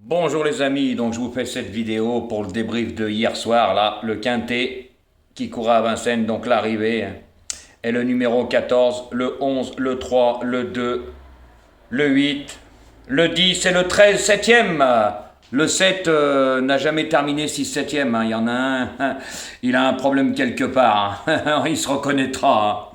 Bonjour les amis, donc je vous fais cette vidéo pour le débrief de hier soir, là, le quintet qui courait à Vincennes, donc l'arrivée, et le numéro 14, le 11, le 3, le 2, le 8, le 10 et le 13, 7e. Le 7 n'a jamais terminé 6 7e, il y en a un, il a un problème quelque part, il se reconnaîtra.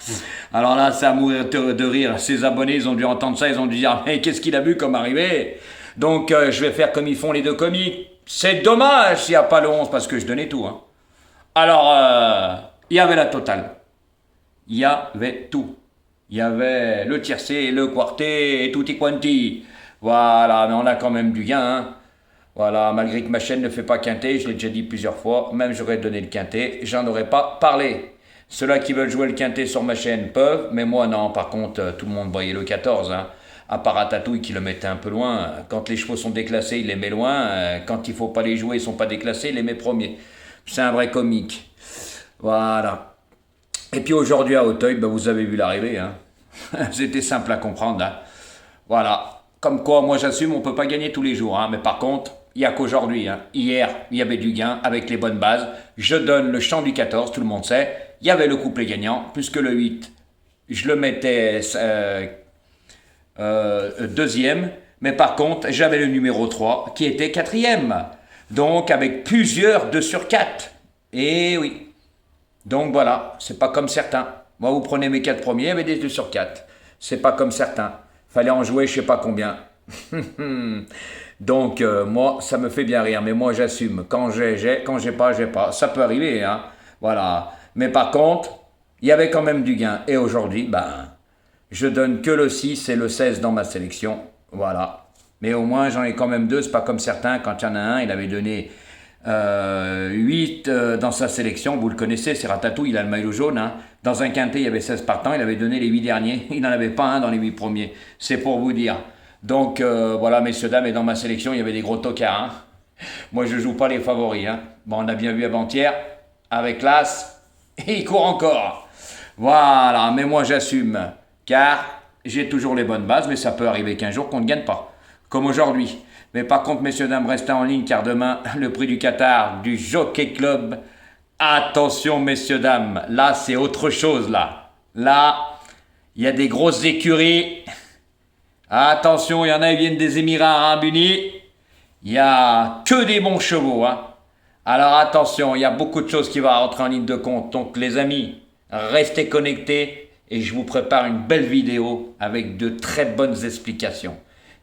Alors là, c'est à mourir de rire, ses abonnés, ils ont dû entendre ça, ils ont dû dire, mais qu'est-ce qu'il a vu comme arrivée? Donc je vais faire comme ils font les deux comiques. C'est dommage s'il n'y a pas le 11 parce que je donnais tout. Alors, il y avait la totale. Il y avait tout. Il y avait le tiercé, le quartet et tutti quanti. Voilà, mais on a quand même du gain. Voilà, malgré que ma chaîne ne fait pas quintet, je l'ai déjà dit plusieurs fois, même j'aurais donné le quintet, j'en aurais pas parlé. Ceux-là qui veulent jouer le quintet sur ma chaîne peuvent, mais moi non. Par contre, tout le monde voyait le 14. À part Ratatouille qui le mettait un peu loin. Quand les chevaux sont déclassés, il les met loin. Quand il faut pas les jouer, ils sont pas déclassés, il les met premiers. C'est un vrai comique. Voilà. Et puis aujourd'hui à Auteuil, vous avez vu l'arrivée. C'était simple à comprendre. Voilà. Comme quoi, moi j'assume, on peut pas gagner tous les jours. Mais par contre, il n'y a qu'aujourd'hui. Hier, il y avait du gain avec les bonnes bases. Je donne le champ du 14, tout le monde sait. Il y avait le couplet gagnant, puisque le 8, je le mettais deuxième, mais par contre, j'avais le numéro 3 qui était quatrième. Donc, avec plusieurs 2 sur 4. Et oui. Donc voilà, c'est pas comme certains. Moi, vous prenez mes 4 premiers, avec des 2 sur 4. C'est pas comme certains. Fallait en jouer je sais pas combien. Donc, moi, ça me fait bien rire, mais moi, j'assume. Quand j'ai, quand j'ai pas, j'ai pas. Ça peut arriver, Voilà. Mais par contre, il y avait quand même du gain. Et aujourd'hui, je donne que le 6 et le 16 dans ma sélection. Voilà. Mais au moins, j'en ai quand même deux. C'est pas comme certains. Quand il y en a un, il avait donné 8 dans sa sélection. Vous le connaissez, c'est Ratatouille, il a le maillot jaune. Dans un quintet, il y avait 16 partants. Il avait donné les 8 derniers. Il n'en avait pas un dans les 8 premiers. C'est pour vous dire. Donc, voilà, messieurs, dames. Et dans ma sélection, il y avait des gros tocards. Moi, je joue pas les favoris. Bon, on a bien vu avant-hier. Avec l'As. Et il court encore. Voilà. Mais moi, j'assume. Car j'ai toujours les bonnes bases, mais ça peut arriver qu'un jour qu'on ne gagne pas, comme aujourd'hui. Mais par contre, messieurs, dames, restez en ligne, car demain, le prix du Qatar, du Jockey Club. Attention, messieurs, dames, là, c'est autre chose, là. Là, il y a des grosses écuries. Attention, il y en a qui viennent des Émirats Arabes Unis. Il n'y a que des bons chevaux, Alors attention, il y a beaucoup de choses qui vont rentrer en ligne de compte. Donc, les amis, restez connectés. Et je vous prépare une belle vidéo avec de très bonnes explications.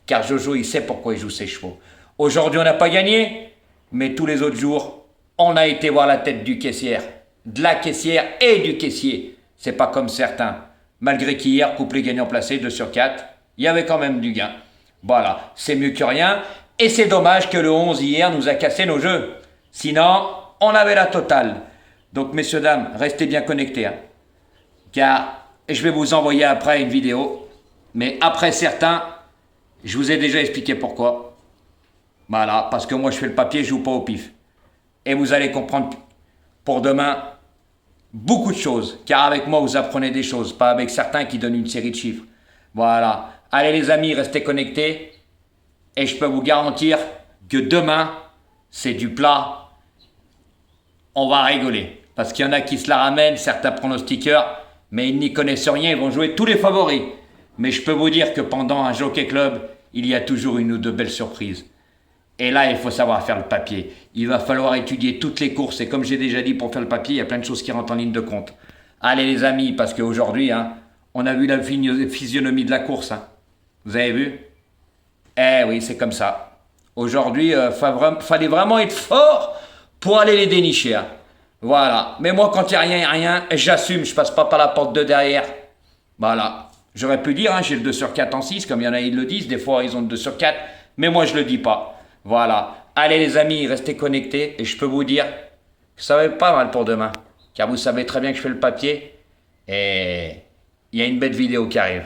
Car Jojo, il sait pourquoi il joue ses chevaux. Aujourd'hui, on n'a pas gagné, mais tous les autres jours, on a été voir la tête du caissière, de la caissière et du caissier. C'est pas comme certains. Malgré qu'hier, couplet gagnant placé, 2 sur 4, il y avait quand même du gain. Voilà, c'est mieux que rien. Et c'est dommage que le 11 hier nous a cassé nos jeux. Sinon, on avait la totale. Donc, messieurs, dames, restez bien connectés. Car je vais vous envoyer après une vidéo. Mais après certains, je vous ai déjà expliqué pourquoi. Voilà, parce que moi je fais le papier, je joue pas au pif. Et vous allez comprendre pour demain beaucoup de choses. Car avec moi, vous apprenez des choses, pas avec certains qui donnent une série de chiffres. Voilà. Allez les amis, restez connectés. Et je peux vous garantir que demain, c'est du plat. On va rigoler. Parce qu'il y en a qui se la ramènent, certains pronostiqueurs, mais ils n'y connaissent rien, ils vont jouer tous les favoris. Mais je peux vous dire que pendant un Jockey Club, il y a toujours une ou deux belles surprises. Et là, il faut savoir faire le papier. Il va falloir étudier toutes les courses. Et comme j'ai déjà dit, pour faire le papier, il y a plein de choses qui rentrent en ligne de compte. Allez les amis, parce qu'aujourd'hui, on a vu la physionomie de la course. Vous avez vu? Eh oui, c'est comme ça. Aujourd'hui, fallait vraiment être fort pour aller les dénicher. Voilà. Mais moi, quand il n'y a rien, j'assume. Je passe pas par la porte de derrière. Voilà. J'aurais pu dire, j'ai le 2 sur 4 en 6, comme il y en a, ils le disent. Des fois, ils ont le 2 sur 4. Mais moi, je le dis pas. Voilà. Allez, les amis, restez connectés. Et je peux vous dire que ça va être pas mal pour demain. Car vous savez très bien que je fais le papier. Et il y a une belle vidéo qui arrive.